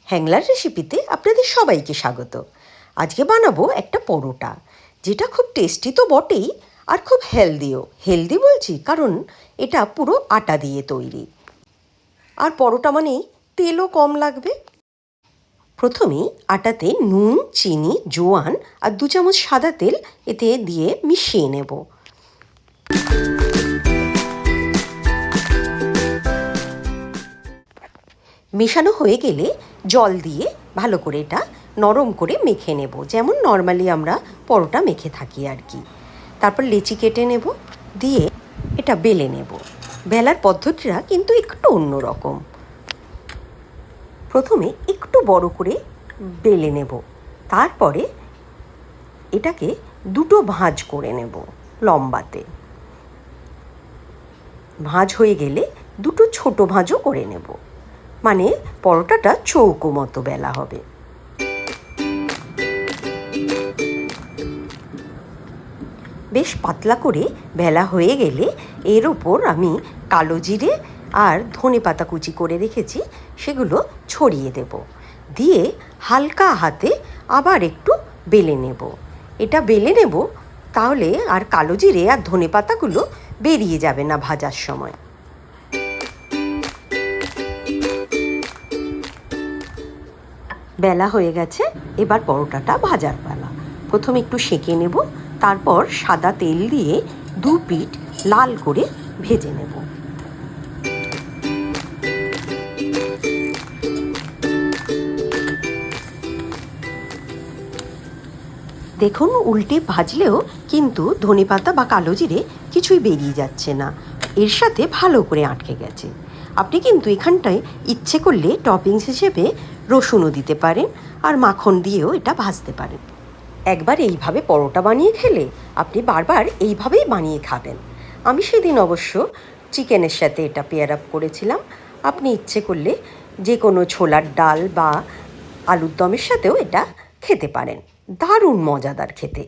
হ্যাংলার রেসিপিতে আপনাদের সবাইকে স্বাগত। আজকে বানাবো একটা পরোটা, যেটা খুব টেস্টি তো বটেই, আর খুব হেলদিও। হেলদি বলছি কারণ এটা পুরো আটা দিয়ে তৈরি, আর পরোটা মানেই তেলও কম লাগবে। প্রথমেই আটাতে নুন, চিনি, জোয়ান আর 2 চামচ সাদা তেল এতে দিয়ে মিশিয়ে নেব। মেশানো হয়ে গেলে জল দিয়ে ভালো করে এটা নরম করে মেখে নেব, যেমন নর্মালি আমরা পরোটা মেখে থাকি আর কি। তারপর লেচি কেটে নেব, দিয়ে এটা বেলে নেব। বেলার পদ্ধতিটা কিন্তু একটু অন্যরকম। প্রথমে একটু বড় করে বেলে নেব, তারপরে এটাকে দুটো ভাঁজ করে নেব লম্বাতে। ভাঁজ হয়ে গেলে দুটো ছোট ভাঁজও করে নেব, মানে পরোটাটা চৌকো মতো বেলা হবে। বেশ পাতলা করে বেলা হয়ে গেলে এর ওপর আমি কালো জিরে আর ধনেপাতা কুচি করে রেখেছি, সেগুলো ছড়িয়ে দেব। দিয়ে হালকা হাতে আবার একটু বেলে নেব। এটা বেলে নেব, তাহলে আর কালো জিরে আর ধনেপাতাগুলো বেরিয়ে যাবে না ভাজার সময়। বেলা হয়ে গেছে, এবার পরোটাটা ভাজার পালা। প্রথমে একটু সেঁকে নেব, তারপর সাদা তেল দিয়ে 2 পিঠ লাল করে ভেজে নেব। দেখুন, উল্টে ভাজলেও কিন্তু ধনেপাতা বা কালো জিরে কিছুই বেরিয়ে যাচ্ছে না, এর সাথে ভালো করে আটকে গেছে। আপনি কিন্তু এখানটায় ইচ্ছে করলে টপিংস হিসেবে রসুনও দিতে পারেন, আর মাখন দিয়েও এটা ভাজতে পারেন। একবার এইভাবে পরোটা বানিয়ে খেলে আপনি বারবার এইভাবেই বানিয়ে খাবেন। আমি সেদিন অবশ্য চিকেনের সাথে এটা পেয়ার আপ করেছিলাম। আপনি ইচ্ছে করলে যে কোনো ছোলার ডাল বা আলুর দমের সাথেও এটা খেতে পারেন। দারুণ মজাদার খেতে।